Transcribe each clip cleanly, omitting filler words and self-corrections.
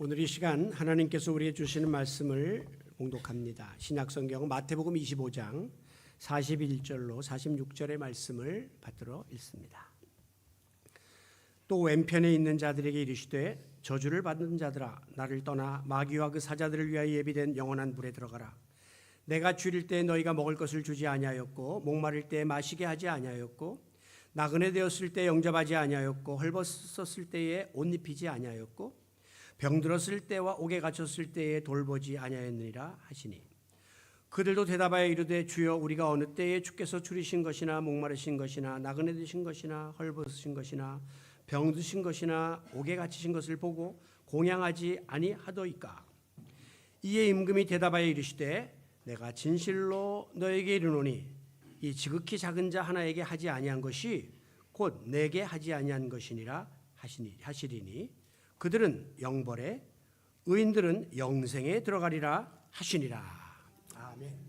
오늘 이 시간 하나님께서 우리에게 주시는 말씀을 봉독합니다. 신약성경 마태복음 25장 41절로 46절의 말씀을 받들어 읽습니다. 또 왼편에 있는 자들에게 이르시되 저주를 받은 자들아 나를 떠나 마귀와 그 사자들을 위하여 예비된 영원한 불에 들어가라. 내가 줄일 때 너희가 먹을 것을 주지 아니하였고 목마를 때 마시게 하지 아니하였고 나그네 되었을 때 영접하지 아니하였고 헐벗었을 때에 옷 입히지 아니하였고 병들었을 때와 옥에 갇혔을 때에 돌보지 아니하였느니라 하시니 그들도 대답하여 이르되 주여 우리가 어느 때에 주께서 줄이신 것이나 목마르신 것이나 나그네 되신 것이나 헐벗으신 것이나 병드신 것이나 옥에 갇히신 것을 보고 공양하지 아니하더이까. 이에 임금이 대답하여 이르시되 내가 진실로 너에게 이르노니 이 지극히 작은 자 하나에게 하지 아니한 것이 곧 내게 하지 아니한 것이니라 하시리니 그들은 영벌에 의인들은 영생에 들어가리라 하시니라. 아멘.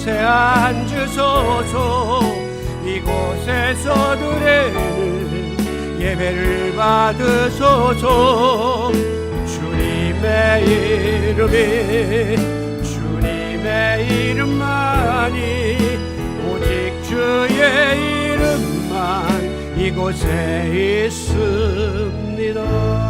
이곳에 앉으소서. 이곳에서 드리는 예배를 받으소서. 주님의 이름만이 오직 주의 이름만 이곳에 있습니다.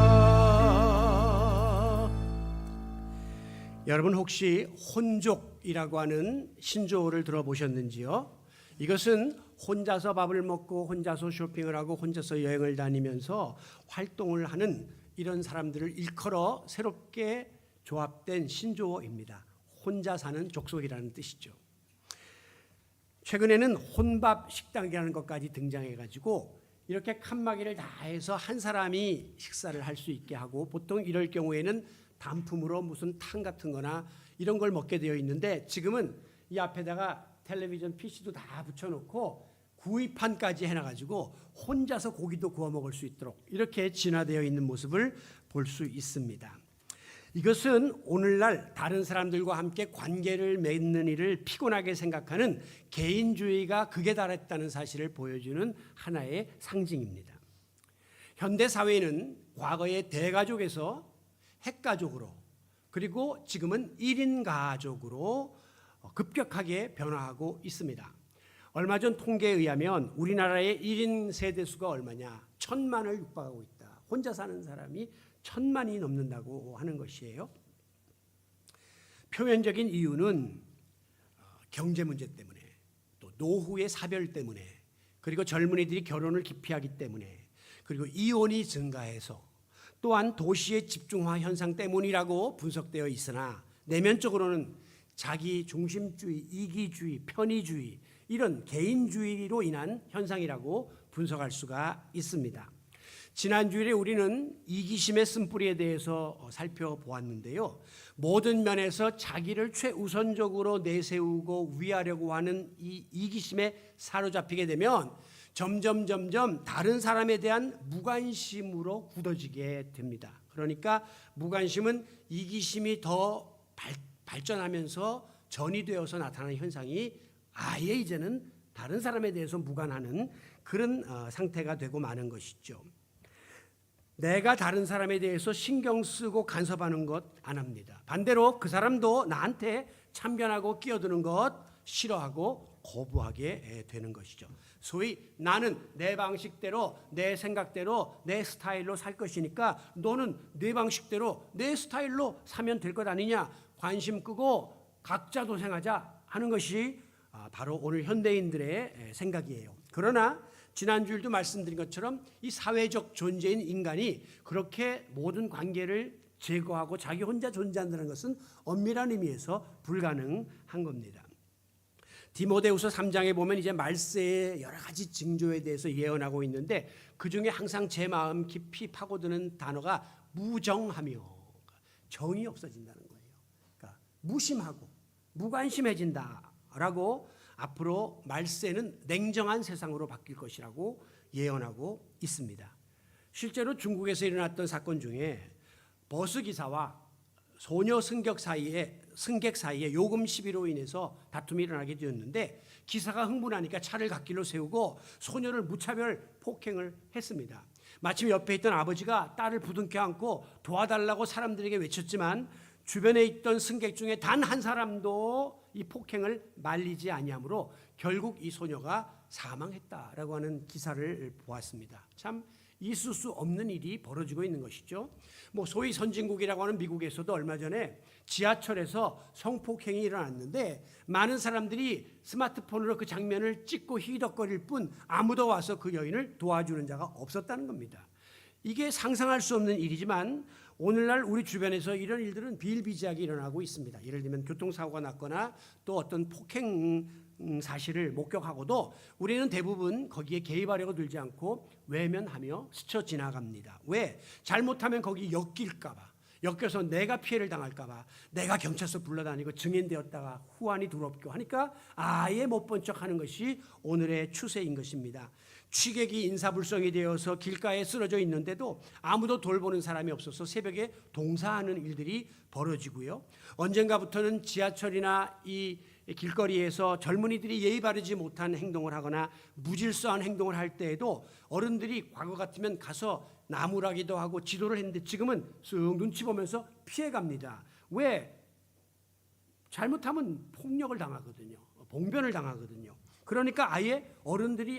여러분 혹시 혼족이라고 하는 신조어를 들어보셨는지요? 이것은 혼자서 밥을 먹고 혼자서 쇼핑을 하고 혼자서 여행을 다니면서 활동을 하는 이런 사람들을 일컬어 새롭게 조합된 신조어입니다. 혼자 사는 족속이라는 뜻이죠. 최근에는 혼밥 식당이라는 것까지 등장해가지고 이렇게 칸막이를 다해서 한 사람이 식사를 할 수 있게 하고, 보통 이럴 경우에는 단품으로 무슨 탕 같은 거나 이런 걸 먹게 되어 있는데, 지금은 이 앞에다가 텔레비전 PC도 다 붙여놓고 구이판까지 해놔가지고 혼자서 고기도 구워 먹을 수 있도록 이렇게 진화되어 있는 모습을 볼 수 있습니다. 이것은 오늘날 다른 사람들과 함께 관계를 맺는 일을 피곤하게 생각하는 개인주의가 극에 달했다는 사실을 보여주는 하나의 상징입니다. 현대 사회는 과거의 대가족에서 핵가족으로, 그리고 지금은 1인 가족으로 급격하게 변화하고 있습니다. 얼마 전 통계에 의하면 우리나라의 1인 세대수가 얼마냐? 1,000만을 육박하고 있다. 혼자 사는 사람이 1,000만이 넘는다고 하는 것이에요. 표면적인 이유는 경제 문제 때문에, 또 노후의 사별 때문에, 그리고 젊은이들이 결혼을 기피하기 때문에, 그리고 이혼이 증가해서, 또한 도시의 집중화 현상 때문이라고 분석되어 있으나, 내면적으로는 자기 중심주의, 이기주의, 편의주의, 이런 개인주의로 인한 현상이라고 분석할 수가 있습니다. 지난 주일에 우리는 이기심의 쓴뿌리에 대해서 살펴보았는데요. 모든 면에서 자기를 최우선적으로 내세우고 위하려고 하는 이 이기심에 사로잡히게 되면 점점 다른 사람에 대한 무관심으로 굳어지게 됩니다. 그러니까 무관심은 이기심이 더 발전하면서 전이되어서 나타나는 현상이 아예 이제는 다른 사람에 대해서 무관하는 그런 상태가 되고 마는 것이죠. 내가 다른 사람에 대해서 신경 쓰고 간섭하는 것 안 합니다. 반대로 그 사람도 나한테 참견하고 끼어드는 것 싫어하고 거부하게 되는 것이죠. 소위 나는 내 방식대로, 내 생각대로, 내 스타일로 살 것이니까 너는 내 방식대로, 내 스타일로 사면 될 것 아니냐, 관심 끄고 각자 도생하자 하는 것이 바로 오늘 현대인들의 생각이에요. 그러나 지난주일도 말씀드린 것처럼 이 사회적 존재인 인간이 그렇게 모든 관계를 제거하고 자기 혼자 존재한다는 것은 엄밀한 의미에서 불가능한 겁니다. 디모데후서 3장에 보면 이제 말세의 여러 가지 징조에 대해서 예언하고 있는데, 그중에 항상 제 마음 깊이 파고드는 단어가 무정하며, 정이 없어진다는 거예요. 그러니까 무심하고 무관심해진다라고, 앞으로 말세는 냉정한 세상으로 바뀔 것이라고 예언하고 있습니다. 실제로 중국에서 일어났던 사건 중에 버스 기사와 소녀 승객 사이에 요금 시비로 인해서 다툼이 일어나게 되었는데, 기사가 흥분하니까 차를 갓길로 세우고 소녀를 무차별 폭행을 했습니다. 마침 옆에 있던 아버지가 딸을 부둥켜 안고 도와달라고 사람들에게 외쳤지만 주변에 있던 승객 중에 단 한 사람도 이 폭행을 말리지 아니하므로 결국 이 소녀가 사망했다라고 하는 기사를 보았습니다. 참 있을 수 없는 일이 벌어지고 있는 것이죠. 소위 선진국이라고 하는 미국에서도 얼마 전에 지하철에서 성폭행이 일어났는데, 많은 사람들이 스마트폰으로 그 장면을 찍고 히덕거릴 뿐 아무도 와서 그 여인을 도와주는 자가 없었다는 겁니다. 이게 상상할 수 없는 일이지만 오늘날 우리 주변에서 이런 일들은 비일비재하게 일어나고 있습니다. 예를 들면 교통사고가 났거나 또 어떤 폭행 사실을 목격하고도 우리는 대부분 거기에 개입하려고 들지 않고 외면하며 스쳐 지나갑니다. 왜? 잘못하면 거기 엮여서 내가 피해를 당할까봐, 내가 경찰서 불러다니고 증인되었다가 후환이 두렵고 하니까 아예 못 본 척하는 것이 오늘의 추세인 것입니다. 취객이 인사불성이 되어서 길가에 쓰러져 있는데도 아무도 돌보는 사람이 없어서 새벽에 동사하는 일들이 벌어지고요. 언젠가부터는 지하철이나 이 길거리에서 젊은이들이 예의 바르지 못한 행동을 하거나 무질서한 행동을 할 때에도 어른들이 과거 같으면 가서 나무라기도 하고 지도를 했는데, 지금은 쓱 눈치 보면서 피해갑니다. 왜? 잘못하면 폭력을 당하거든요. 봉변을 당하거든요. 그러니까 아예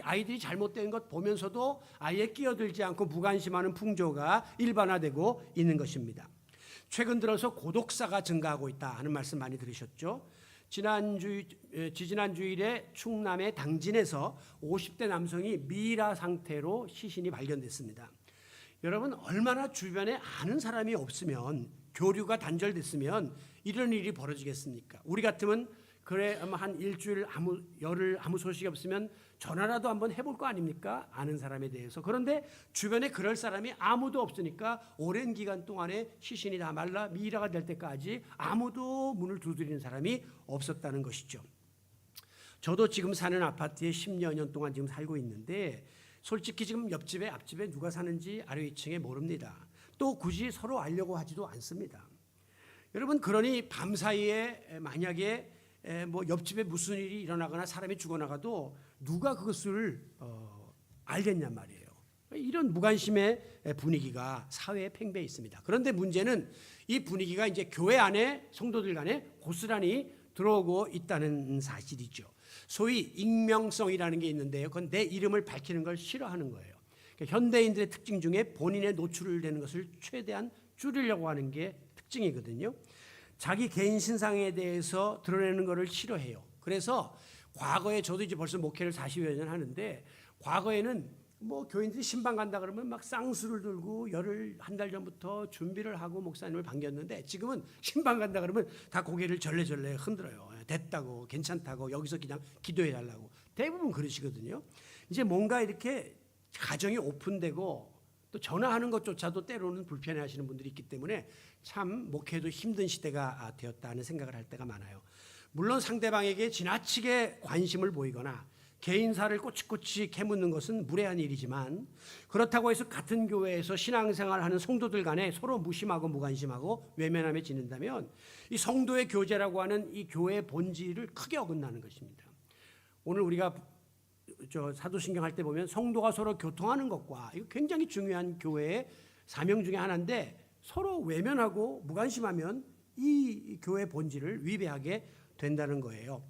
아이들이 잘못된 것 보면서도 아예 끼어들지 않고 무관심하는 풍조가 일반화되고 있는 것입니다. 최근 들어서 고독사가 증가하고 있다 하는 말씀 많이 들으셨죠? 지지난 주일에 충남의 당진에서 50대 남성이 미라 상태로 시신이 발견됐습니다. 여러분, 얼마나 주변에 아는 사람이 없으면, 교류가 단절됐으면 이런 일이 벌어지겠습니까? 우리 같으면 그래 한 일주일 열흘 아무 소식이 없으면 전화라도 한번 해볼 거 아닙니까? 아는 사람에 대해서. 그런데 주변에 그럴 사람이 아무도 없으니까 오랜 기간 동안에 시신이 다 말라 미이라가 될 때까지 아무도 문을 두드리는 사람이 없었다는 것이죠. 저도 지금 사는 아파트에 10여 년 동안 지금 살고 있는데 솔직히 지금 옆집에 앞집에 누가 사는지 아래 위층에 모릅니다. 또 굳이 서로 알려고 하지도 않습니다. 여러분, 그러니 밤사이에 만약에 뭐 옆집에 무슨 일이 일어나거나 사람이 죽어나가도 누가 그것을 알겠냔 말이에요. 이런 무관심의 분위기가 사회에 팽배해 있습니다. 그런데 문제는 이 분위기가 이제 교회 안에 성도들 간에 고스란히 들어오고 있다는 사실이죠. 소위 익명성이라는 게 있는데요. 그건 내 이름을 밝히는 걸 싫어하는 거예요. 그러니까 현대인들의 특징 중에 본인의 노출되는 것을 최대한 줄이려고 하는 게 특징이거든요. 자기 개인 신상에 대해서 드러내는 것을 싫어해요. 그래서 과거에 저도 이제 벌써 목회를 40여 년 하는데 과거에는 뭐 교인들이 신방 간다 그러면 막 쌍수를 들고 열흘 한 달 전부터 준비를 하고 목사님을 반겼는데 지금은 신방 간다 그러면 다 고개를 절레절레 흔들어요. 됐다고, 괜찮다고, 여기서 그냥 기도해 달라고. 대부분 그러시거든요. 이제 뭔가 이렇게 가정이 오픈되고 또 전화하는 것조차도 때로는 불편해하시는 분들이 있기 때문에 참 목회도 힘든 시대가 되었다는 생각을 할 때가 많아요. 물론 상대방에게 지나치게 관심을 보이거나 개인사를 꼬치꼬치 캐묻는 것은 무례한 일이지만 그렇다고 해서 같은 교회에서 신앙생활하는 성도들 간에 서로 무심하고 무관심하고 외면하며 지낸다면 이 성도의 교제라고 하는 이 교회의 본질을 크게 어긋나는 것입니다. 오늘 우리가 사도신경 할 때 보면 성도가 서로 교통하는 것과 이거 굉장히 중요한 교회의 사명 중에 하나인데 서로 외면하고 무관심하면 이 교회의 본질을 위배하게 된다는 거예요.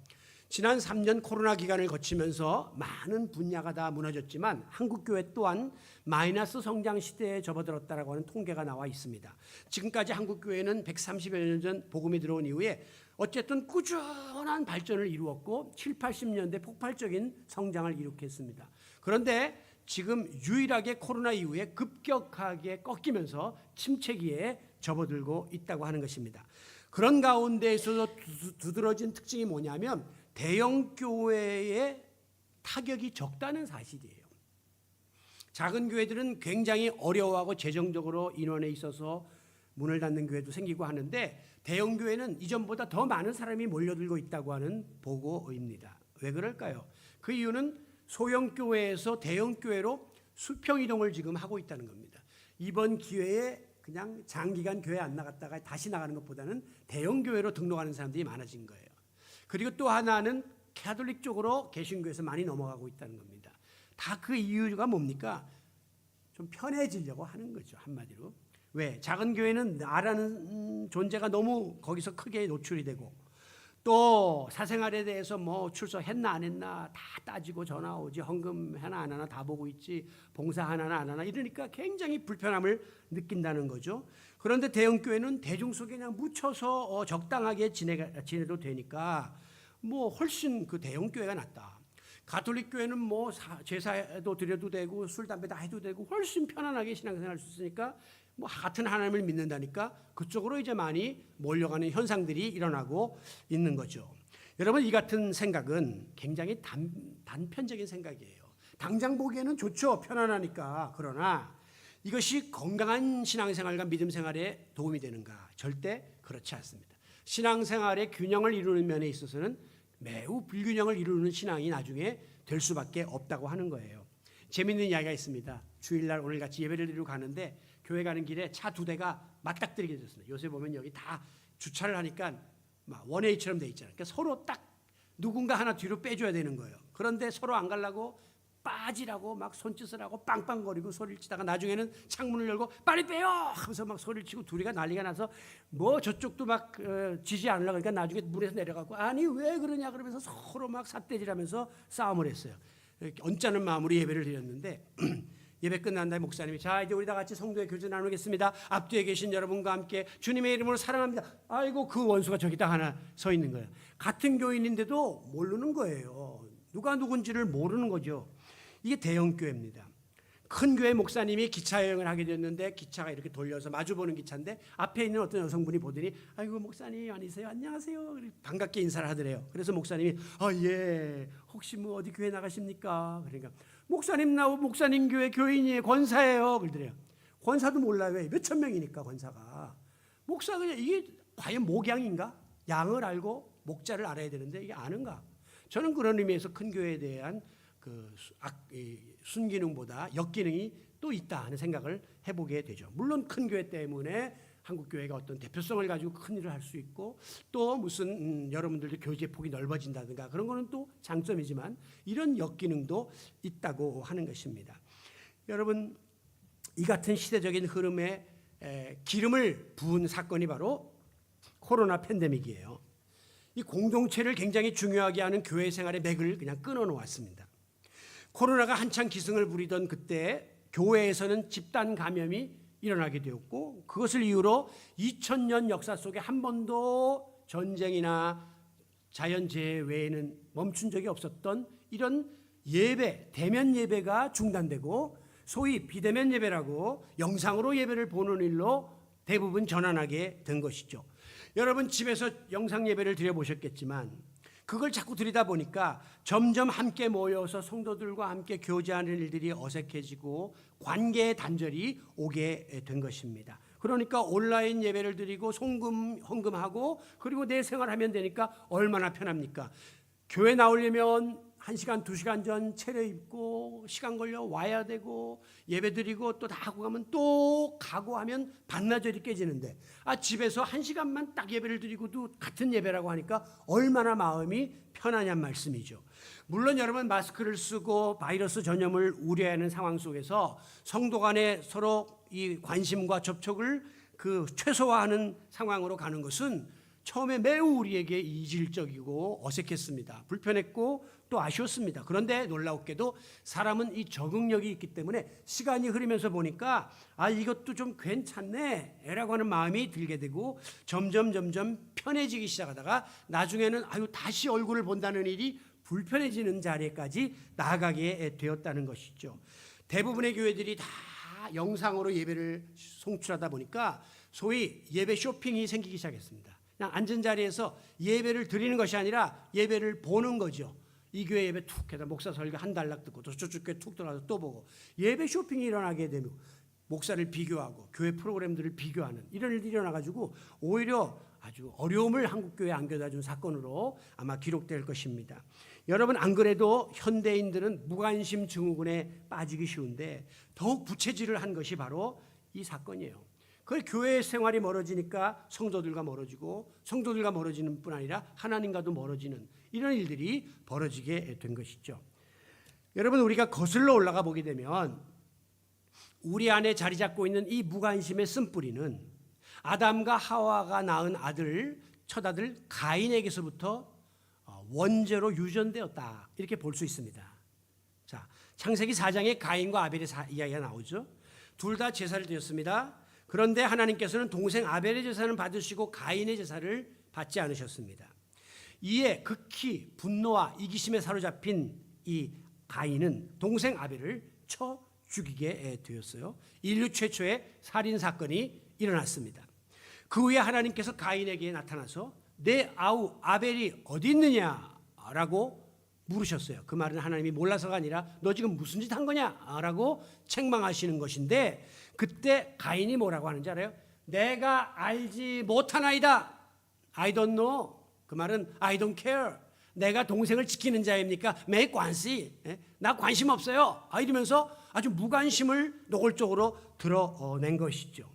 지난 3년 코로나 기간을 거치면서 많은 분야가 다 무너졌지만 한국교회 또한 마이너스 성장 시대에 접어들었다라고 하는 통계가 나와 있습니다. 지금까지 한국교회는 130여 년 전 복음이 들어온 이후에 어쨌든 꾸준한 발전을 이루었고 7, 80년대 폭발적인 성장을 이룩했습니다. 그런데 지금 유일하게 코로나 이후에 급격하게 꺾이면서 침체기에 접어들고 있다고 하는 것입니다. 그런 가운데에서도 두드러진 특징이 뭐냐면 대형 교회의 타격이 적다는 사실이에요. 작은 교회들은 굉장히 어려워하고 재정적으로 인원에 있어서 문을 닫는 교회도 생기고 하는데 대형 교회는 이전보다 더 많은 사람이 몰려들고 있다고 하는 보고입니다. 왜 그럴까요? 그 이유는 소형 교회에서 대형 교회로 수평 이동을 지금 하고 있다는 겁니다. 이번 기회에 그냥 장기간 교회 안 나갔다가 다시 나가는 것보다는 대형 교회로 등록하는 사람들이 많아진 거예요. 그리고 또 하나는 가톨릭 쪽으로 개신교에서 많이 넘어가고 있다는 겁니다. 다 그 이유가 뭡니까? 좀 편해지려고 하는 거죠, 한마디로. 왜? 작은 교회는 나라는 존재가 너무 거기서 크게 노출이 되고 또 사생활에 대해서 뭐 출석했나 안 했나 다 따지고 전화 오지, 헌금 하나 안 하나 다 보고 있지, 봉사 하나나 안 하나 이러니까 굉장히 불편함을 느낀다는 거죠. 그런데 대형 교회는 대중 속에 그냥 묻혀서 적당하게 지내도 되니까 뭐 훨씬 그 대형 교회가 낫다. 가톨릭 교회는 뭐 제사도 드려도 되고 술 담배 다 해도 되고 훨씬 편안하게 신앙생활할 수 있으니까 뭐 같은 하나님을 믿는다니까 그쪽으로 이제 많이 몰려가는 현상들이 일어나고 있는 거죠. 여러분, 이 같은 생각은 굉장히 단편적인 생각이에요. 당장 보기에는 좋죠, 편안하니까. 그러나 이것이 건강한 신앙생활과 믿음생활에 도움이 되는가? 절대 그렇지 않습니다. 신앙생활의 균형을 이루는 면에 있어서는 매우 불균형을 이루는 신앙이 나중에 될 수밖에 없다고 하는 거예요. 재미있는 이야기가 있습니다. 주일날 오늘같이 예배를 드리러 가는데 교회 가는 길에 차 2대가 맞닥뜨리게 됐습니다. 요새 보면 여기 다 주차를 하니까 막 1A처럼 돼 있잖아요. 그러니까 서로 딱 누군가 하나 뒤로 빼줘야 되는 거예요. 그런데 서로 안 가려고 빠지라고 막 손짓을 하고 빵빵거리고 소리를 치다가 나중에는 창문을 열고 빨리 빼요 하면서 막 소리를 치고 둘이가 난리가 나서 뭐 저쪽도 막 지지 않으려고 그러니까 나중에 물에서 내려가고 아니 왜 그러냐 그러면서 서로 막 삿대질하면서 싸움을 했어요. 언짢은 마음으로 예배를 드렸는데 예배 끝난 다음에 목사님이 자 이제 우리 다 같이 성도의 교제 나누겠습니다. 앞뒤에 계신 여러분과 함께 주님의 이름으로 사랑합니다. 아이고 그 원수가 저기 딱 하나 서 있는 거예요. 같은 교인인데도 모르는 거예요. 누가 누군지를 모르는 거죠. 이게 대형 교회입니다. 큰 교회 목사님이 기차 여행을 하게 됐는데 기차가 이렇게 돌려서 마주보는 기차인데 앞에 있는 어떤 여성분이 보더니 아이고 목사님 아니세요? 안녕하세요. 반갑게 인사를 하더래요. 그래서 목사님이 예 혹시 뭐 어디 교회 나가십니까? 그러니까 목사님 목사님 교회 교인이에요. 권사예요. 그러더래요. 권사도 몰라요. 왜? 몇천 명이니까 권사가. 목사가 이게 과연 목양인가? 양을 알고 목자를 알아야 되는데 이게 아는가? 저는 그런 의미에서 큰 교회에 대한 순기능보다 역기능이 또 있다 하는 생각을 해보게 되죠. 물론 큰 교회 때문에 한국 교회가 어떤 대표성을 가지고 큰 일을 할 수 있고 또 무슨 여러분들도 교제 폭이 넓어진다든가 그런 거는 또 장점이지만 이런 역기능도 있다고 하는 것입니다. 여러분 이 같은 시대적인 흐름에 기름을 부은 사건이 바로 코로나 팬데믹이에요. 이 공동체를 굉장히 중요하게 하는 교회 생활의 맥을 그냥 끊어 놓았습니다. 코로나가 한창 기승을 부리던 그때 교회에서는 집단 감염이 일어나게 되었고 그것을 이유로 2000년 역사 속에 한 번도 전쟁이나 자연재해 외에는 멈춘 적이 없었던 이런 예배, 대면 예배가 중단되고 소위 비대면 예배라고 영상으로 예배를 보는 일로 대부분 전환하게 된 것이죠. 여러분 집에서 영상 예배를 드려보셨겠지만 그걸 자꾸 드리다 보니까 점점 함께 모여서 성도들과 함께 교제하는 일들이 어색해지고 관계의 단절이 오게 된 것입니다. 그러니까 온라인 예배를 드리고 헌금하고 그리고 내 생활하면 되니까 얼마나 편합니까? 교회 나오려면 1시간, 2시간 전 차려입고 시간 걸려 와야 되고 예배 드리고 또 다 하고 가면 또 가고 하면 반나절이 깨지는데 집에서 1시간만 딱 예배를 드리고도 같은 예배라고 하니까 얼마나 마음이 편하냔 말씀이죠. 물론 여러분 마스크를 쓰고 바이러스 전염을 우려하는 상황 속에서 성도 간에 서로 이 관심과 접촉을 최소화하는 상황으로 가는 것은 처음에 매우 우리에게 이질적이고 어색했습니다. 불편했고 또 아쉬웠습니다. 그런데 놀랍게도 사람은 이 적응력이 있기 때문에 시간이 흐르면서 보니까 이것도 좀 괜찮네 라고 하는 마음이 들게 되고 점점 편해지기 시작하다가 나중에는 다시 얼굴을 본다는 일이 불편해지는 자리까지 나아가게 되었다는 것이죠. 대부분의 교회들이 다 영상으로 예배를 송출하다 보니까 소위 예배 쇼핑이 생기기 시작했습니다. 그냥 앉은 자리에서 예배를 드리는 것이 아니라 예배를 보는 거죠. 이 교회 예배 툭 해서 목사 설교 한 달락 듣고 또 저쪽 교회 툭 들어가서 또 보고 예배 쇼핑이 일어나게 되면 목사를 비교하고 교회 프로그램들을 비교하는 이런 일들이 일어나가지고 오히려 아주 어려움을 한국교회에 안겨다 준 사건으로 아마 기록될 것입니다. 여러분 안 그래도 현대인들은 무관심 증후군에 빠지기 쉬운데 더욱 부채질을 한 것이 바로 이 사건이에요. 그 교회 생활이 멀어지니까 성도들과 멀어지고 성도들과 멀어지는 뿐 아니라 하나님과도 멀어지는 이런 일들이 벌어지게 된 것이죠. 여러분 우리가 거슬러 올라가 보게 되면 우리 안에 자리 잡고 있는 이 무관심의 쓴뿌리는 아담과 하와가 낳은 첫 아들 가인에게서부터 원죄로 유전되었다 이렇게 볼 수 있습니다. 자, 창세기 4장에 가인과 아벨의 이야기가 나오죠. 둘 다 제사를 드렸습니다. 그런데 하나님께서는 동생 아벨의 제사는 받으시고 가인의 제사를 받지 않으셨습니다. 이에 극히 분노와 이기심에 사로잡힌 이 가인은 동생 아벨을 쳐 죽이게 되었어요. 인류 최초의 살인 사건이 일어났습니다. 그 후에 하나님께서 가인에게 나타나서 내 아우 아벨이 어디 있느냐라고 물으셨어요. 그 말은 하나님이 몰라서가 아니라 너 지금 무슨 짓 한 거냐라고 책망하시는 것인데 그때 가인이 뭐라고 하는지 알아요? 내가 알지 못하나이다. I don't know. 그 말은 I don't care. 내가 동생을 지키는 자입니까? 매 관시. 나 관심 없어요. 이러면서 아주 무관심을 노골적으로 드러낸 것이죠.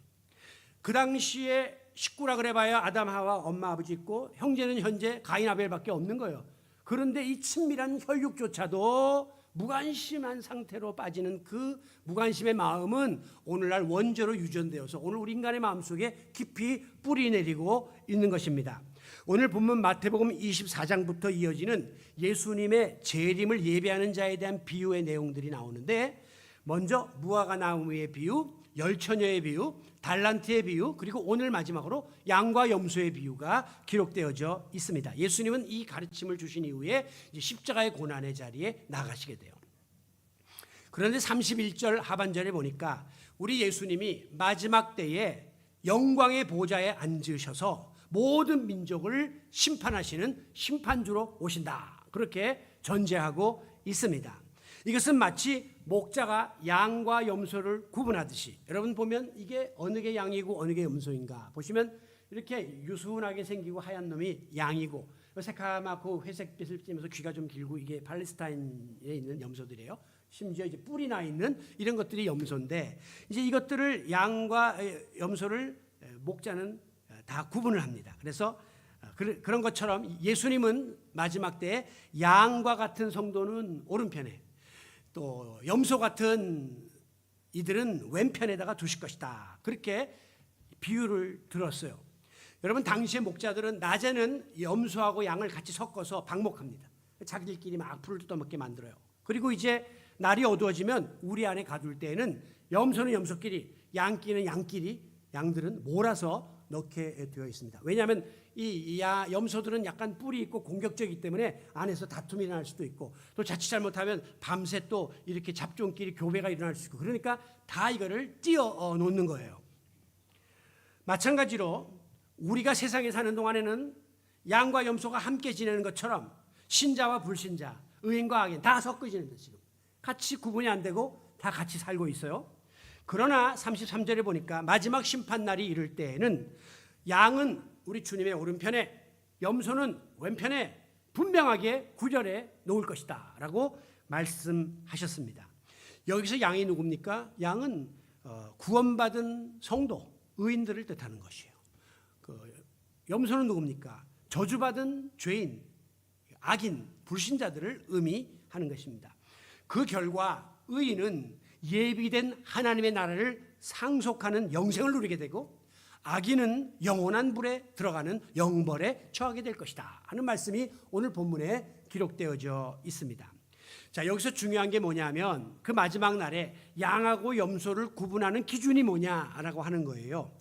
그 당시에 식구라 그래봐야 아담 하와 엄마 아버지 있고 형제는 현재 가인 아벨밖에 없는 거예요. 그런데 이 친밀한 혈육조차도 무관심한 상태로 빠지는 그 무관심의 마음은 오늘날 원죄로 유전되어서 오늘 우리 인간의 마음속에 깊이 뿌리 내리고 있는 것입니다. 오늘 본문 마태복음 24장부터 이어지는 예수님의 재림을 예배하는 자에 대한 비유의 내용들이 나오는데 먼저 무화과 나무의 비유, 열처녀의 비유, 달란트의 비유, 그리고 오늘 마지막으로 양과 염소의 비유가 기록되어져 있습니다. 예수님은 이 가르침을 주신 이후에 이제 십자가의 고난의 자리에 나가시게 돼요. 그런데 31절 하반절에 보니까 우리 예수님이 마지막 때에 영광의 보좌에 앉으셔서 모든 민족을 심판하시는 심판주로 오신다. 그렇게 전제하고 있습니다. 이것은 마치 목자가 양과 염소를 구분하듯이, 여러분 보면 이게 어느 게 양이고 어느 게 염소인가 보시면 이렇게 유순하게 생기고 하얀 놈이 양이고 새카맣고 회색빛을 띠면서 귀가 좀 길고 이게 팔레스타인에 있는 염소들이에요. 심지어 이제 뿔이 나 있는 이런 것들이 염소인데, 이제 이것들을 양과 염소를 목자는 다 구분을 합니다. 그래서 그런 것처럼 예수님은 마지막 때에 양과 같은 성도는 오른편에, 또 염소 같은 이들은 왼편에다가 두실 것이다. 그렇게 비유를 들었어요. 여러분, 당시의 목자들은 낮에는 염소하고 양을 같이 섞어서 방목합니다. 자기들끼리 막 풀을 뜯어먹게 만들어요. 그리고 이제 날이 어두워지면 우리 안에 가둘 때에는 염소는 염소끼리, 양끼리는 양끼리, 양들은 몰아서 넣게 되어 있습니다. 왜냐하면 이 염소들은 약간 뿔이 있고 공격적이기 때문에 안에서 다툼이 일어날 수도 있고, 또 자칫 잘못하면 밤새 또 이렇게 잡종끼리 교배가 일어날 수 있고, 그러니까 다 이거를 띄어 놓는 거예요. 마찬가지로 우리가 세상에 사는 동안에는 양과 염소가 함께 지내는 것처럼 신자와 불신자, 의인과 악인 다 섞여 지낸다. 지금 같이 구분이 안 되고 다 같이 살고 있어요. 그러나 33절에 보니까 마지막 심판날이 이를 때에는 양은 우리 주님의 오른편에, 염소는 왼편에 분명하게 구별해 놓을 것이다 라고 말씀하셨습니다. 여기서 양이 누굽니까? 양은 구원받은 성도, 의인들을 뜻하는 것이에요. 염소는 누굽니까? 저주받은 죄인, 악인, 불신자들을 의미하는 것입니다. 그 결과 의인은 예비된 하나님의 나라를 상속하는 영생을 누리게 되고, 악인은 영원한 불에 들어가는 영벌에 처하게 될 것이다 하는 말씀이 오늘 본문에 기록되어져 있습니다. 자, 여기서 중요한 게 뭐냐면 그 마지막 날에 양하고 염소를 구분하는 기준이 뭐냐라고 하는 거예요.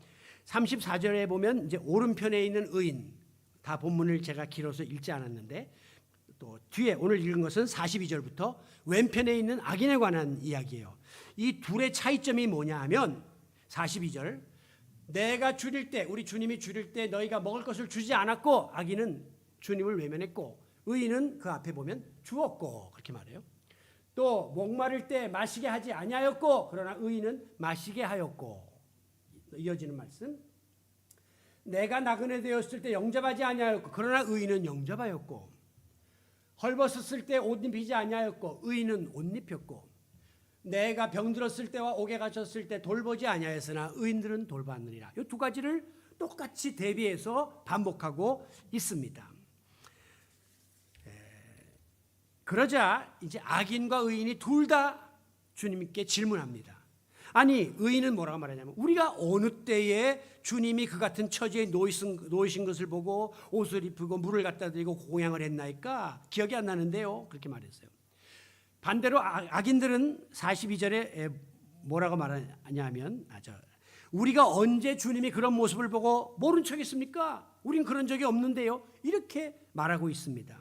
34절에 보면 이제 오른편에 있는 의인, 다 본문을 제가 길어서 읽지 않았는데, 또 뒤에 오늘 읽은 것은 42절부터 왼편에 있는 악인에 관한 이야기예요. 이 둘의 차이점이 뭐냐 하면 42절, 내가 줄일 때, 우리 주님이 줄일 때 너희가 먹을 것을 주지 않았고, 악인은 주님을 외면했고, 의인은 그 앞에 보면 주었고, 그렇게 말해요. 또 목마를 때 마시게 하지 아니하였고, 그러나 의인은 마시게 하였고. 이어지는 말씀, 내가 나그네 되었을 때 영접하지 아니하였고, 그러나 의인은 영접하였고, 헐벗었을 때 옷 입히지 아니하였고, 의인은 옷 입혔고, 내가 병들었을 때와 옥에 갇혔을 때 돌보지 아니하였으나 의인들은 돌봤느니라. 이 두 가지를 똑같이 대비해서 반복하고 있습니다. 그러자 이제 악인과 의인이 둘 다 주님께 질문합니다. 아니, 의인은 뭐라고 말하냐면, 우리가 어느 때에 주님이 그 같은 처지에 놓이신 것을 보고 옷을 입히고 물을 갖다 드리고 공양을 했나이까? 기억이 안 나는데요. 그렇게 말했어요. 반대로 악인들은 42절에 뭐라고 말하냐면, 우리가 언제 주님이 그런 모습을 보고 모른 척했습니까? 우린 그런 적이 없는데요. 이렇게 말하고 있습니다.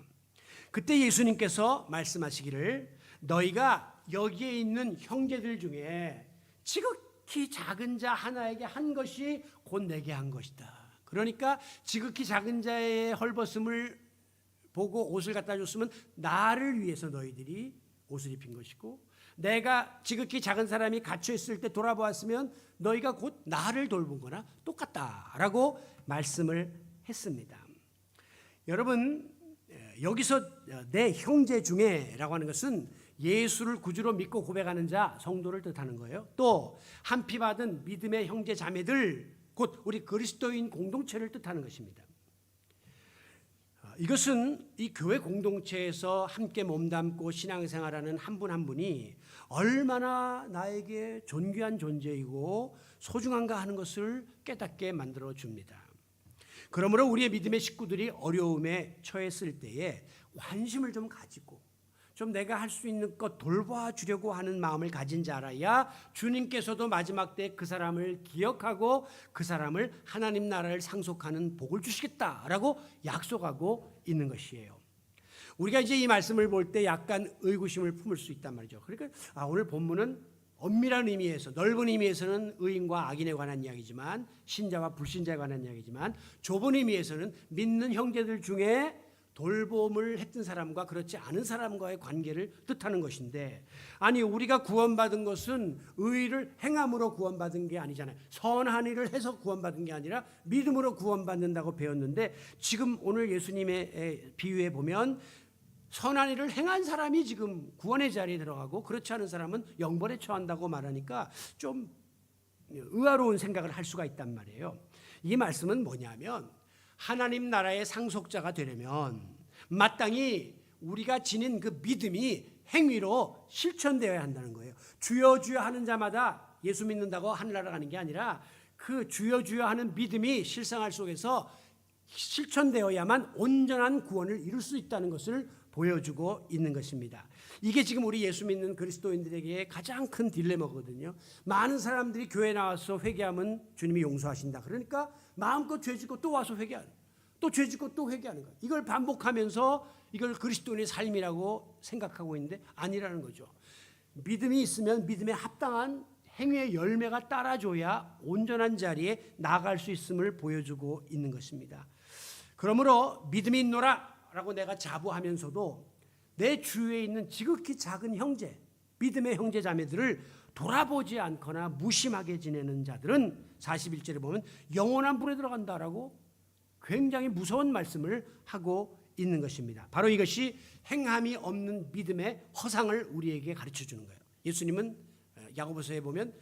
그때 예수님께서 말씀하시기를, 너희가 여기에 있는 형제들 중에 지극히 작은 자 하나에게 한 것이 곧 내게 한 것이다. 그러니까 지극히 작은 자의 헐벗음을 보고 옷을 갖다 줬으면 나를 위해서 너희들이 옷을 입힌 것이고, 내가 지극히 작은 사람이 갇혀 있을 때 돌아보았으면 너희가 곧 나를 돌본 거나 똑같다라고 말씀을 했습니다. 여러분, 여기서 내 형제 중에라고 하는 것은 예수를 구주로 믿고 고백하는 자, 성도를 뜻하는 거예요. 또 한 피 받은 믿음의 형제 자매들, 곧 우리 그리스도인 공동체를 뜻하는 것입니다. 이것은 이 교회 공동체에서 함께 몸담고 신앙생활하는 한 분 한 분이 얼마나 나에게 존귀한 존재이고 소중한가 하는 것을 깨닫게 만들어 줍니다. 그러므로 우리의 믿음의 식구들이 어려움에 처했을 때에 관심을 좀 가지고 좀 내가 할 수 있는 것 돌봐주려고 하는 마음을 가진 자라야 주님께서도 마지막 때 그 사람을 기억하고 그 사람을 하나님 나라를 상속하는 복을 주시겠다라고 약속하고 있는 것이에요. 우리가 이제 이 말씀을 볼 때 약간 의구심을 품을 수 있단 말이죠. 그러니까 오늘 본문은 엄밀한 의미에서, 넓은 의미에서는 의인과 악인에 관한 이야기지만, 신자와 불신자에 관한 이야기지만, 좁은 의미에서는 믿는 형제들 중에 돌봄을 했던 사람과 그렇지 않은 사람과의 관계를 뜻하는 것인데, 아니 우리가 구원받은 것은 의를 행함으로 구원받은 게 아니잖아요. 선한 일을 해서 구원받은 게 아니라 믿음으로 구원받는다고 배웠는데, 지금 오늘 예수님의 비유에 보면 선한 일을 행한 사람이 지금 구원의 자리에 들어가고 그렇지 않은 사람은 영벌에 처한다고 말하니까 좀 의아로운 생각을 할 수가 있단 말이에요. 이 말씀은 뭐냐면, 하나님 나라의 상속자가 되려면 마땅히 우리가 지닌 그 믿음이 행위로 실천되어야 한다는 거예요. 주여 주여 하는 자마다 예수 믿는다고 하늘나라 가는 게 아니라, 그 주여 주여 하는 믿음이 실생활 속에서 실천되어야만 온전한 구원을 이룰 수 있다는 것을 보여주고 있는 것입니다. 이게 지금 우리 예수 믿는 그리스도인들에게 가장 큰 딜레마거든요. 많은 사람들이 교회 나와서 회개하면 주님이 용서하신다. 그러니까 마음껏 죄짓고 또 와서 회개하는, 또 죄짓고 또 회개하는 거예요. 이걸 반복하면서 이걸 그리스도인의 삶이라고 생각하고 있는데 아니라는 거죠. 믿음이 있으면 믿음에 합당한 행위의 열매가 따라줘야 온전한 자리에 나아갈 수 있음을 보여주고 있는 것입니다. 그러므로 믿음이 있노라 라고 내가 자부하면서도 내 주위에 있는 지극히 작은 형제, 믿음의 형제 자매들을 돌아보지 않거나 무심하게 지내는 자들은 41절에 보면 영원한 불에 들어간다라고 굉장히 무서운 말씀을 하고 있는 것입니다. 바로 이것이 행함이 없는 믿음의 허상을 우리에게 가르쳐 주는 거예요. 예수님은 야고보서에 보면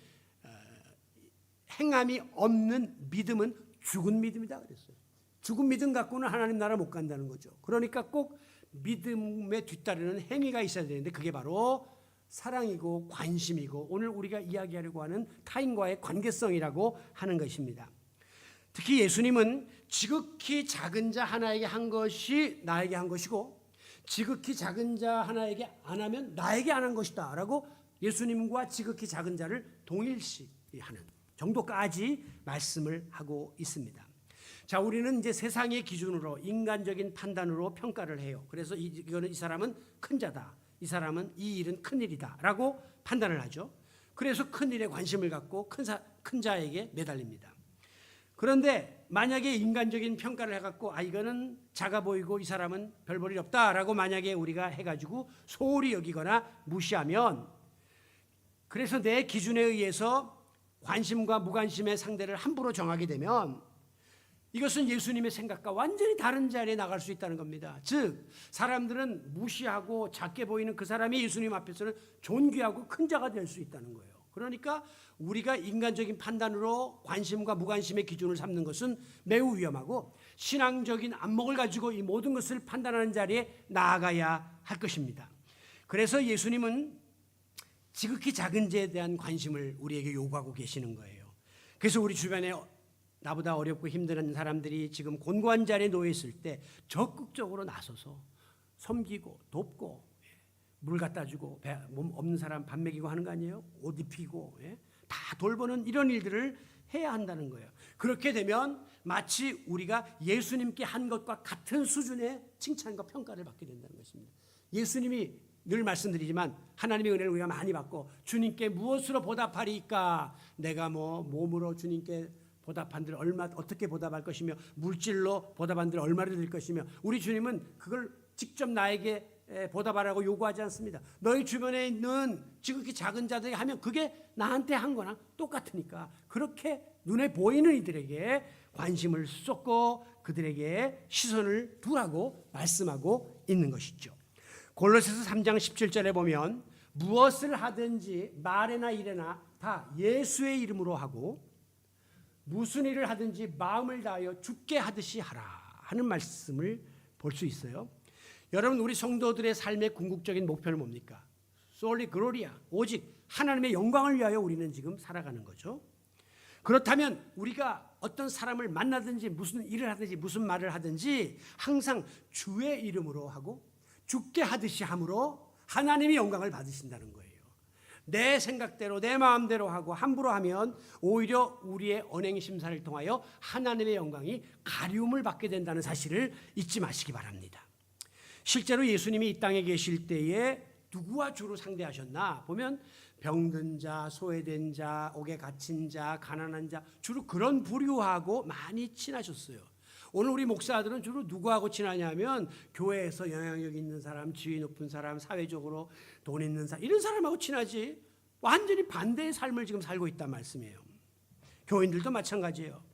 행함이 없는 믿음은 죽은 믿음이다 그랬어요. 죽은 믿음 갖고는 하나님 나라 못 간다는 거죠. 그러니까 꼭 믿음에 뒤따르는 행위가 있어야 되는데, 그게 바로 사랑이고 관심이고 오늘 우리가 이야기하려고 하는 타인과의 관계성이라고 하는 것입니다. 특히 예수님은 지극히 작은 자 하나에게 한 것이 나에게 한 것이고, 지극히 작은 자 하나에게 안 하면 나에게 안 한 것이다 라고 예수님과 지극히 작은 자를 동일시하는 정도까지 말씀을 하고 있습니다. 자, 우리는 이제 세상의 기준으로 인간적인 판단으로 평가를 해요. 그래서 이거는 이 사람은 큰 자다, 이 사람은 이 일은 큰 일이다라고 판단을 하죠. 그래서 큰 일에 관심을 갖고 큰 자에게 매달립니다. 그런데 만약에 인간적인 평가를 해갖고 이거는 작아 보이고 이 사람은 별 볼일 없다라고 만약에 우리가 해가지고 소홀히 여기거나 무시하면, 그래서 내 기준에 의해서 관심과 무관심의 상대를 함부로 정하게 되면 이것은 예수님의 생각과 완전히 다른 자리에 나갈 수 있다는 겁니다. 즉 사람들은 무시하고 작게 보이는 그 사람이 예수님 앞에서는 존귀하고 큰 자가 될 수 있다는 거예요. 그러니까 우리가 인간적인 판단으로 관심과 무관심의 기준을 삼는 것은 매우 위험하고, 신앙적인 안목을 가지고 이 모든 것을 판단하는 자리에 나아가야 할 것입니다. 그래서 예수님은 지극히 작은 자에 대한 관심을 우리에게 요구하고 계시는 거예요. 그래서 우리 주변에 나보다 어렵고 힘든 사람들이 지금 곤고한 자리에 놓여 있을 때 적극적으로 나서서 섬기고 돕고, 물 갖다 주고, 몸 없는 사람 밥 먹이고 하는 거 아니에요? 옷 입히고, 다 돌보는 이런 일들을 해야 한다는 거예요. 그렇게 되면 마치 우리가 예수님께 한 것과 같은 수준의 칭찬과 평가를 받게 된다는 것입니다. 예수님이 늘 말씀드리지만 하나님의 은혜를 우리가 많이 받고, 주님께 무엇으로 보답하리까? 내가 몸으로 주님께 보답한들 어떻게 보답할 것이며, 물질로 보답한들 얼마를 드릴 것이며, 우리 주님은 그걸 직접 나에게 보답하라고 요구하지 않습니다. 너희 주변에 있는 지극히 작은 자들에게 하면 그게 나한테 한 거랑 똑같으니까 그렇게 눈에 보이는 이들에게 관심을 쏟고 그들에게 시선을 두라고 말씀하고 있는 것이죠. 골로새서 3장 17절에 보면 무엇을 하든지 말에나 일에나 다 예수의 이름으로 하고 무슨 일을 하든지 마음을 다하여 주께 하듯이 하라 하는 말씀을 볼 수 있어요. 여러분, 우리 성도들의 삶의 궁극적인 목표는 뭡니까? 솔리 글로리아, 오직 하나님의 영광을 위하여 우리는 지금 살아가는 거죠. 그렇다면 우리가 어떤 사람을 만나든지 무슨 일을 하든지 무슨 말을 하든지 항상 주의 이름으로 하고 주께 하듯이 함으로 하나님이 영광을 받으신다는 거예요. 내 생각대로 내 마음대로 하고 함부로 하면 오히려 우리의 언행 심사를 통하여 하나님의 영광이 가리움을 받게 된다는 사실을 잊지 마시기 바랍니다. 실제로 예수님이 이 땅에 계실 때에 누구와 주로 상대하셨나 보면 병든 자, 소외된 자, 옥에 갇힌 자, 가난한 자, 주로 그런 부류하고 많이 친하셨어요. 오늘 우리 목사들은 주로 누구하고 친하냐면 교회에서 영향력 있는 사람, 지위 높은 사람, 사회적으로 돈 있는 사람, 이런 사람하고 친하지 완전히 반대의 삶을 지금 살고 있단 말씀이에요. 교인들도 마찬가지예요.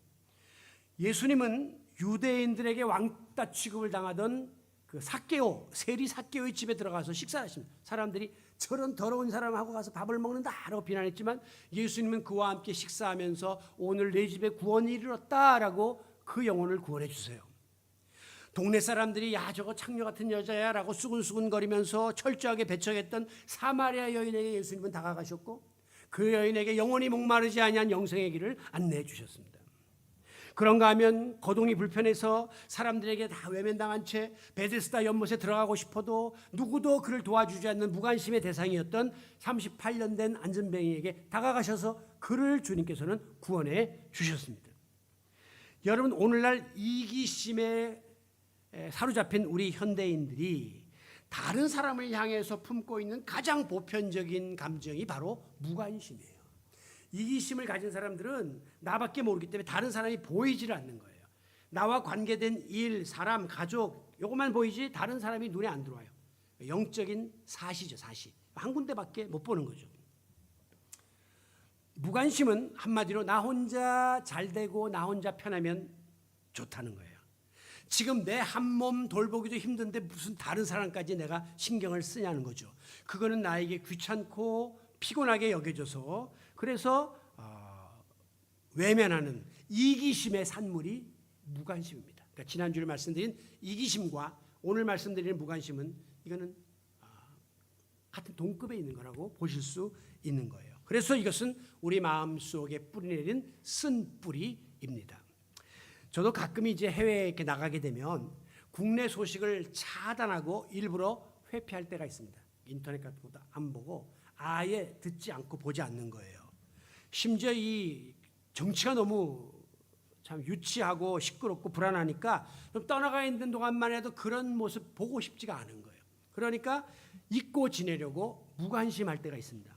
예수님은 유대인들에게 왕따 취급을 당하던 그 삭개오, 세리 삭개오의 집에 들어가서 식사를 하십니다. 사람들이 저런 더러운 사람하고 가서 밥을 먹는다라고 비난했지만 예수님은 그와 함께 식사하면서 오늘 내 집에 구원이 이르렀다라고 그 영혼을 구원해 주세요. 동네 사람들이 야 저거 창녀 같은 여자야 라고 수근수근거리면서 철저하게 배척했던 사마리아 여인에게 예수님은 다가가셨고 그 여인에게 영원히 목마르지 아니한 영생의 길을 안내해 주셨습니다. 그런가 하면 거동이 불편해서 사람들에게 다 외면당한 채 베데스다 연못에 들어가고 싶어도 누구도 그를 도와주지 않는 무관심의 대상이었던 38년 된 안전뱅이에게 다가가셔서 그를 주님께서는 구원해 주셨습니다. 여러분 오늘날 이기심에 사로잡힌 우리 현대인들이 다른 사람을 향해서 품고 있는 가장 보편적인 감정이 바로 무관심이에요. 이기심을 가진 사람들은 나밖에 모르기 때문에 다른 사람이 보이질 않는 거예요. 나와 관계된 일, 사람, 가족 이것만 보이지 다른 사람이 눈에 안 들어와요. 영적인 사시죠, 사시. 한 군데밖에 못 보는 거죠. 무관심은 한마디로 나 혼자 잘 되고 나 혼자 편하면 좋다는 거예요. 지금 내 한 몸 돌보기도 힘든데 무슨 다른 사람까지 내가 신경을 쓰냐는 거죠. 그거는 나에게 귀찮고 피곤하게 여겨져서 그래서 외면하는 이기심의 산물이 무관심입니다. 그러니까 지난주에 말씀드린 이기심과 오늘 말씀드리는 무관심은 이거는 같은 동급에 있는 거라고 보실 수 있는 거예요. 그래서 이것은 우리 마음속에 뿌리내린 쓴뿌리입니다. 저도 가끔 이제 해외에 이렇게 나가게 되면 국내 소식을 차단하고 일부러 회피할 때가 있습니다. 인터넷 같은 것도 안 보고 아예 듣지 않고 보지 않는 거예요. 심지어 이 정치가 너무 참 유치하고 시끄럽고 불안하니까 좀 떠나가 있는 동안만 해도 그런 모습 보고 싶지가 않은 거예요. 그러니까 잊고 지내려고 무관심할 때가 있습니다.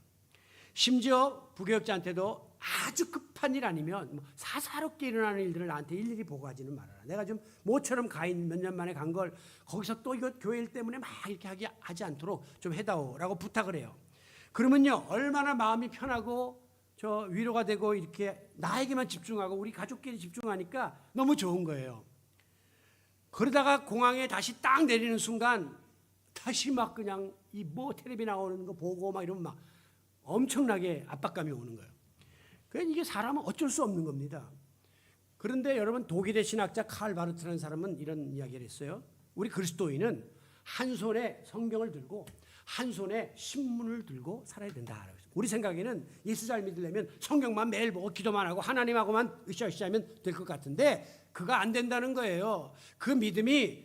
심지어 부교육자한테도 아주 급한 일 아니면 사사롭게 일어나는 일들을 나한테 일일이 보고하지는 말아라. 내가 좀 모처럼 가인 몇 년 만에 간 걸 거기서 또 이거 교회 일 때문에 막 이렇게 하지 않도록 좀 해다오라고 부탁을 해요. 그러면요 얼마나 마음이 편하고 저 위로가 되고 이렇게 나에게만 집중하고 우리 가족끼리 집중하니까 너무 좋은 거예요. 그러다가 공항에 다시 딱 내리는 순간 다시 막 그냥 이 뭐 텔레비 나오는 거 보고 막 이러면 막 엄청나게 압박감이 오는 거예요. 그러니까 이게 사람은 어쩔 수 없는 겁니다. 그런데 여러분 독일의 신학자 칼 바르트라는 사람은 이런 이야기를 했어요. 우리 그리스도인은 한 손에 성경을 들고 한 손에 신문을 들고 살아야 된다. 우리 생각에는 예수 잘 믿으려면 성경만 매일 보고 기도만 하고 하나님하고만 으쌰으쌰하면 될 것 같은데 그가 안 된다는 거예요. 그 믿음이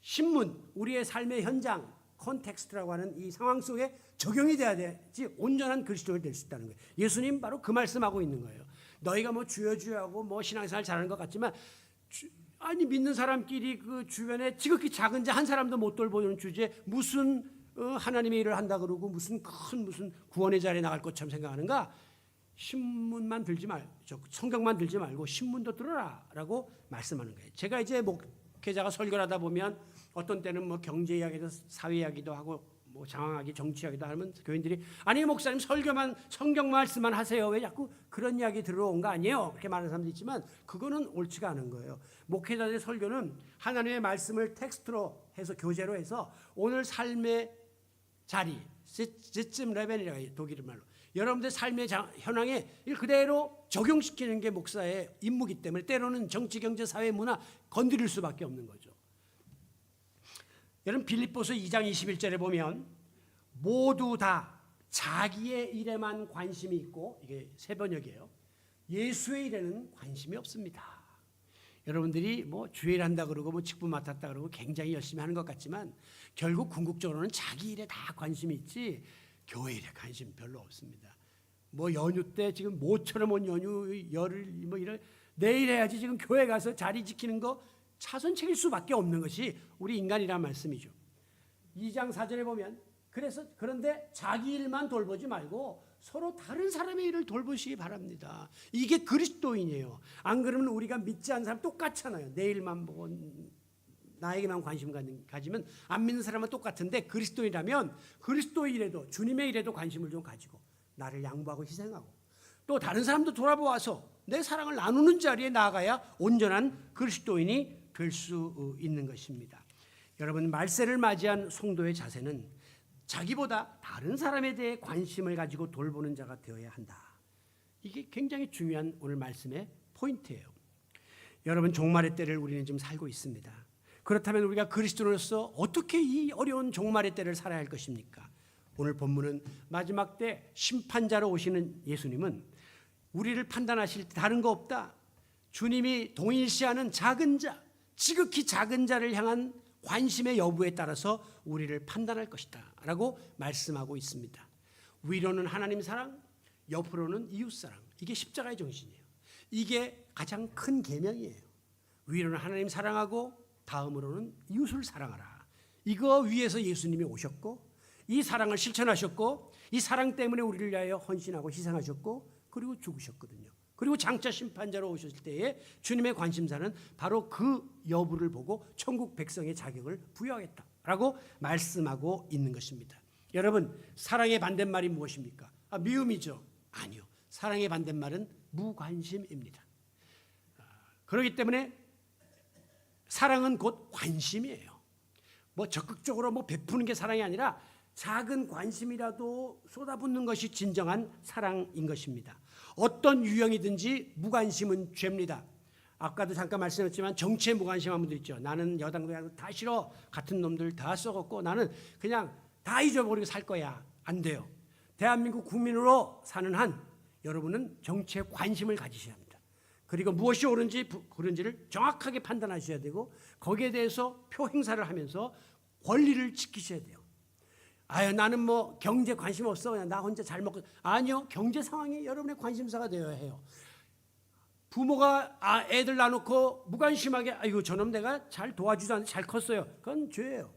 신문, 우리의 삶의 현장, 콘텍스트라고 하는 이 상황 속에 적용이 돼야 되지 온전한 그리스도인이 될 수 있다는 거예요. 예수님 바로 그 말씀하고 있는 거예요. 너희가 뭐 주여 주여하고 뭐 신앙생활 잘하는 것 같지만 아니 믿는 사람끼리 그 주변에 지극히 작은 자 한 사람도 못 돌보는 주제에 무슨 하나님의 일을 한다 그러고 무슨 구원의 자리에 나갈 것처럼 생각하는가? 신문만 들지 성경만 들지 말고 신문도 들어라라고 말씀하는 거예요. 제가 이제 목회자가 설교를 하다 보면 어떤 때는 뭐 경제 이야기도 사회 이야기도 하고 뭐 장황하게 정치 이야기도 하면 교인들이 아니 목사님 설교만 성경 말씀만 하세요. 왜 자꾸 그런 이야기 들어온 거 아니에요? 그렇게 말하는 사람도 있지만 그거는 옳지가 않은 거예요. 목회자들의 설교는 하나님의 말씀을 텍스트로 해서 교재로 해서 오늘 삶의 자리, 시점 레벨이라고 독일 말로 여러분들 삶의 현황에 그대로 적용시키는 게 목사의 임무이기 때문에 때로는 정치, 경제, 사회, 문화 건드릴 수밖에 없는 거죠. 여러분 빌립보서 2장 21절에 보면 모두 다 자기의 일에만 관심이 있고 이게 세 번역이에요. 예수의 일에는 관심이 없습니다. 여러분들이 뭐 주일 한다 그러고 뭐 직분 맡았다 그러고 굉장히 열심히 하는 것 같지만 결국 궁극적으로는 자기 일에 다 관심이 있지 교회 일에 관심 별로 없습니다. 뭐 연휴 때 지금 모처럼 온 연휴 열흘 뭐 이런 내일 해야지 지금 교회 가서 자리 지키는 거 차선책일 수밖에 없는 것이 우리 인간이란 말씀이죠. 2장 4절에 보면 그런데 자기 일만 돌보지 말고 서로 다른 사람의 일을 돌보시기 바랍니다. 이게 그리스도인이에요. 안 그러면 우리가 믿지 않는 사람 똑같잖아요. 내 일만 보고 나에게만 관심 가지면 안 믿는 사람은 똑같은데 그리스도인이라면 그리스도의 일에도 주님의 일에도 관심을 좀 가지고 나를 양보하고 희생하고 또 다른 사람도 돌아보아서 내 사랑을 나누는 자리에 나아가야 온전한 그리스도인이 될 수 있는 것입니다. 여러분, 말세를 맞이한 성도의 자세는 자기보다 다른 사람에 대해 관심을 가지고 돌보는 자가 되어야 한다. 이게 굉장히 중요한 오늘 말씀의 포인트예요. 여러분, 종말의 때를 우리는 지금 살고 있습니다. 그렇다면 우리가 그리스도로서 어떻게 이 어려운 종말의 때를 살아야 할 것입니까? 오늘 본문은 마지막 때 심판자로 오시는 예수님은 우리를 판단하실 때 다른 거 없다. 주님이 동일시하는 작은 자, 지극히 작은 자를 향한 관심의 여부에 따라서 우리를 판단할 것이다 라고 말씀하고 있습니다. 위로는 하나님 사랑, 옆으로는 이웃 사랑. 이게 십자가의 정신이에요. 이게 가장 큰 계명이에요. 위로는 하나님 사랑하고 다음으로는 이웃을 사랑하라. 이거 위해서 예수님이 오셨고 이 사랑을 실천하셨고 이 사랑 때문에 우리를 위하여 헌신하고 희생하셨고 그리고 죽으셨거든요. 그리고 장차 심판자로 오셨을 때에 주님의 관심사는 바로 그 여부를 보고 천국 백성의 자격을 부여하겠다라고 말씀하고 있는 것입니다. 여러분, 사랑의 반대말이 무엇입니까? 미움이죠? 아니요. 사랑의 반대말은 무관심입니다. 그렇기 때문에 사랑은 곧 관심이에요. 적극적으로 베푸는 게 사랑이 아니라 작은 관심이라도 쏟아붓는 것이 진정한 사랑인 것입니다. 어떤 유형이든지 무관심은 죄입니다. 아까도 잠깐 말씀드렸지만 정치에 무관심한 분들 있죠. 나는 여당도 야당도 다 싫어. 같은 놈들 다 썩었고 나는 그냥 다 잊어버리고 살 거야. 안 돼요. 대한민국 국민으로 사는 한 여러분은 정치에 관심을 가지셔야 합니다. 그리고 무엇이 옳은지 그른지를 정확하게 판단하셔야 되고 거기에 대해서 표 행사를 하면서 권리를 지키셔야 돼요. 나는 경제 관심 없어. 그냥 나 혼자 잘 먹고. 아니요. 경제 상황이 여러분의 관심사가 되어야 해요. 부모가 애들 놔놓고 무관심하게 아이고 저놈 내가 잘 도와주지 않는데 잘 컸어요. 그건 죄예요.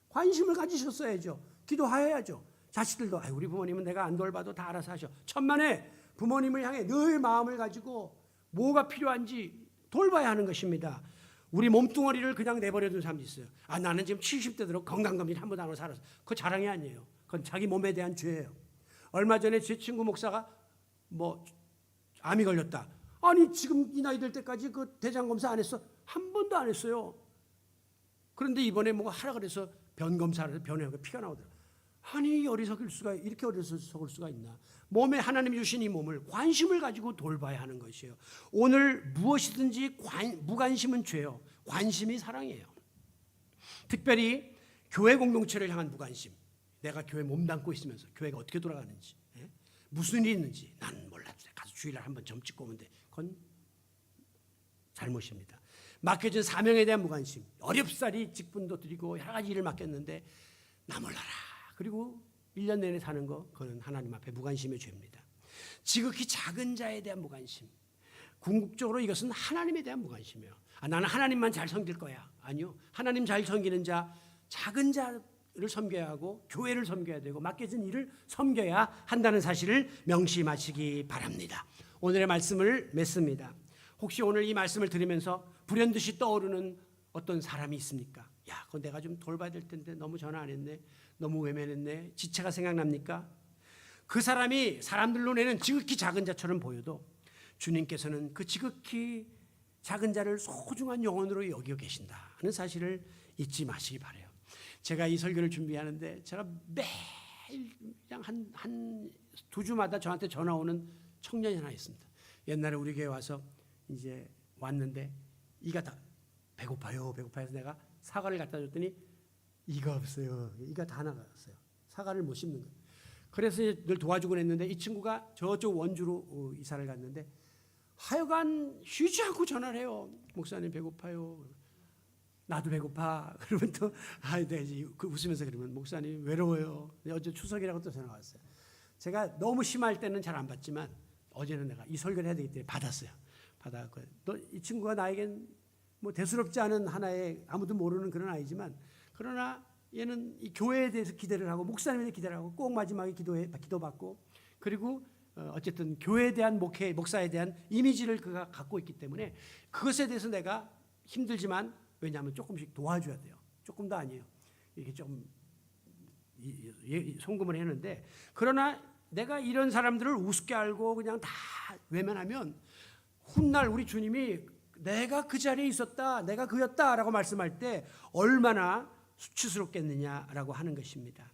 관심을 가지셨어야죠. 기도하여야죠. 자식들도 우리 부모님은 내가 안 돌봐도 다 알아서 하셔. 천만에 부모님을 향해 늘 마음을 가지고 뭐가 필요한지 돌봐야 하는 것입니다. 우리 몸뚱어리를 그냥 내버려둔 사람도 있어요. 나는 지금 70대 들어 건강검진 한 번도 안 하고 살았어. 그거 자랑이 아니에요. 그건 자기 몸에 대한 죄예요. 얼마 전에 제 친구 목사가 암이 걸렸다. 아니 지금 이 나이 될 때까지 그 대장검사 안 했어? 한 번도 안 했어요. 그런데 이번에 하라 그래서 변 검사를 해서 변에 피가 나오더라. 아니 이렇게 어리석을 수가 있나. 몸에 하나님이 주신 이 몸을 관심을 가지고 돌봐야 하는 것이에요. 오늘 무엇이든지 무관심은 죄요. 관심이 사랑이에요. 특별히 교회 공동체를 향한 무관심. 내가 교회 몸담고 있으면서 교회가 어떻게 돌아가는지 무슨 일이 있는지 나는 몰라. 가서 주일날 한번 점 찍고 오면 돼. 그건 잘못입니다. 맡겨진 사명에 대한 무관심. 어렵사리 직분도 드리고 여러 가지 일을 맡겼는데 나 몰라라. 그리고 1년 내내 사는 거 그건 하나님 앞에 무관심의 죄입니다. 지극히 작은 자에 대한 무관심. 궁극적으로 이것은 하나님에 대한 무관심이에요. 나는 하나님만 잘 섬길 거야. 아니요. 하나님 잘 섬기는 자, 작은 자를 섬겨야 하고 교회를 섬겨야 되고 맡겨진 일을 섬겨야 한다는 사실을 명심하시기 바랍니다. 오늘의 말씀을 맺습니다. 혹시 오늘 이 말씀을 들으면서 불현듯이 떠오르는 어떤 사람이 있습니까? 그건 내가 좀 돌봐야 될 텐데 너무 전화 안 했네. 너무 외면했네. 지체가 생각납니까? 그 사람이 사람들 눈에는 지극히 작은 자처럼 보여도 주님께서는 그 지극히 작은 자를 소중한 영혼으로 여기고 계신다는 사실을 잊지 마시기 바라요. 제가 이 설교를 준비하는데 제가 매일 그냥 한 2주마다 저한테 전화 오는 청년이 하나 있습니다. 옛날에 우리 교회 와서 이제 왔는데 이가 다 배고파요. 배고파서 내가 사과를 갖다 줬더니 이가 없어요. 이가 다 나갔어요. 사과를 못 씹는 거예요. 그래서 늘 도와주곤 했는데 이 친구가 저쪽 원주로 이사를 갔는데 하여간 쉬지 않고 전화를 해요. 목사님 배고파요. 나도 배고파. 그러면 또 웃으면서 그러면 목사님 외로워요. 어제 추석이라고 또 전화 왔어요. 제가 너무 심할 때는 잘 안 받지만 어제는 내가 이 설교를 해야 되기 때문에 받았어요. 받아갖고 이 친구가 나에겐 대수롭지 않은 하나의 아무도 모르는 그런 아이지만 그러나 얘는 이 교회에 대해서 기대를 하고 목사님에 대해 기대를 하고 꼭 마지막에 기도받고 그리고 어쨌든 교회에 대한 목사에 대한 이미지를 그가 갖고 있기 때문에 그것에 대해서 내가 힘들지만 왜냐하면 조금씩 도와줘야 돼요. 조금도 아니에요. 이렇게 좀 송금을 했는데 그러나 내가 이런 사람들을 우습게 알고 그냥 다 외면하면 훗날 우리 주님이 내가 그 자리에 있었다, 내가 그였다라고 말씀할 때 얼마나 수치스럽겠느냐라고 하는 것입니다.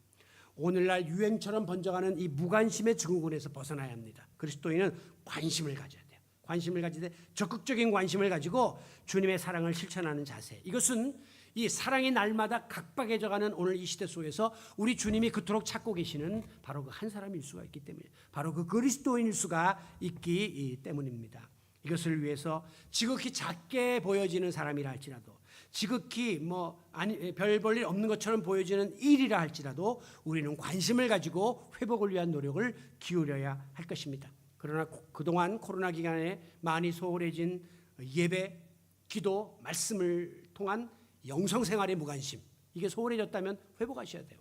오늘날 유행처럼 번져가는 이 무관심의 증후군에서 벗어나야 합니다. 그리스도인은 관심을 가져야 돼요. 관심을 가질 때 적극적인 관심을 가지고 주님의 사랑을 실천하는 자세. 이것은 이 사랑이 날마다 각박해져가는 오늘 이 시대 속에서 우리 주님이 그토록 찾고 계시는 바로 그 한 사람일 수가 있기 때문에 바로 그 그리스도인일 수가 있기 때문입니다. 이것을 위해서 지극히 작게 보여지는 사람이라 할지라도 지극히 별 볼 일 없는 것처럼 보여지는 일이라 할지라도 우리는 관심을 가지고 회복을 위한 노력을 기울여야 할 것입니다. 그러나 그동안 코로나 기간에 많이 소홀해진 예배, 기도, 말씀을 통한 영성생활의 무관심, 이게 소홀해졌다면 회복하셔야 돼요.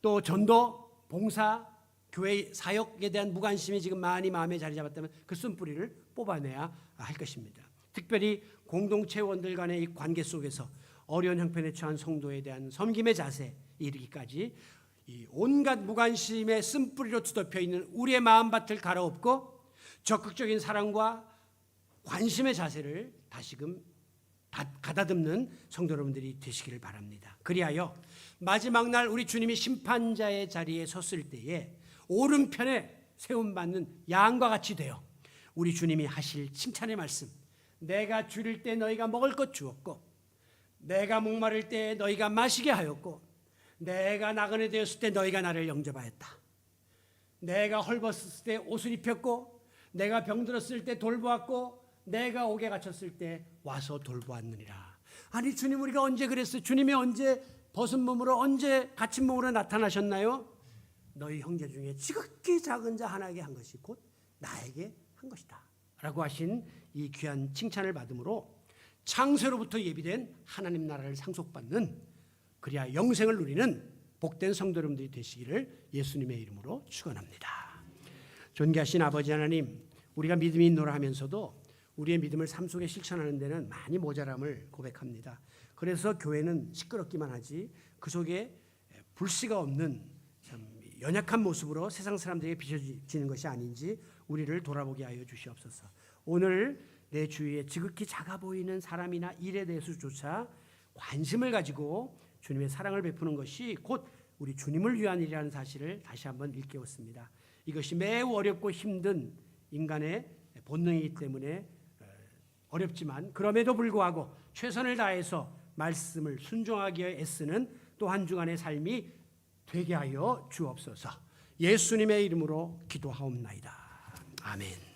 또 전도, 봉사, 교회 사역에 대한 무관심이 지금 많이 마음에 자리 잡았다면 그 쓴뿌리를 뽑아내야 할 것입니다. 특별히 공동체원들 간의 이 관계 속에서 어려운 형편에 처한 성도에 대한 섬김의 자세에 이르기까지 이 온갖 무관심의 쓴뿌리로 뒤덮여 있는 우리의 마음밭을 갈아엎고 적극적인 사랑과 관심의 자세를 다시금 가다듬는 성도 여러분들이 되시기를 바랍니다. 그리하여 마지막 날 우리 주님이 심판자의 자리에 섰을 때에 오른편에 세움받는 양과 같이 되어 우리 주님이 하실 칭찬의 말씀, 내가 줄일 때 너희가 먹을 것 주었고 내가 목마를 때 너희가 마시게 하였고 내가 나그네 되었을 때 너희가 나를 영접하였다. 내가 헐벗었을 때 옷을 입혔고 내가 병들었을 때 돌보았고 내가 옥에 갇혔을 때 와서 돌보았느니라. 아니 주님, 우리가 언제 그랬어요? 주님이 언제 벗은 몸으로 언제 갇힌 몸으로 나타나셨나요? 너희 형제 중에 지극히 작은 자 하나에게 한 것이 곧 나에게 한 것이다 라고 하신 이 귀한 칭찬을 받음으로 창세로부터 예비된 하나님 나라를 상속받는, 그리하 영생을 누리는 복된 성도 여러분들이 되시기를 예수님의 이름으로 축원합니다. 존귀하신 아버지 하나님, 우리가 믿음이 있노라 하면서도 우리의 믿음을 삶 속에 실천하는 데는 많이 모자람을 고백합니다. 그래서 교회는 시끄럽기만 하지 그 속에 불씨가 없는 참 연약한 모습으로 세상 사람들에게 비춰지는 것이 아닌지 우리를 돌아보게 하여 주시옵소서. 오늘 내 주위에 지극히 작아 보이는 사람이나 일에 대해서조차 관심을 가지고 주님의 사랑을 베푸는 것이 곧 우리 주님을 위한 일이라는 사실을 다시 한번 일깨웠습니다. 이것이 매우 어렵고 힘든 인간의 본능이기 때문에 어렵지만 그럼에도 불구하고 최선을 다해서 말씀을 순종하기 위해 애쓰는 또 한 주간의 삶이 되게 하여 주옵소서. 예수님의 이름으로 기도하옵나이다. 아멘.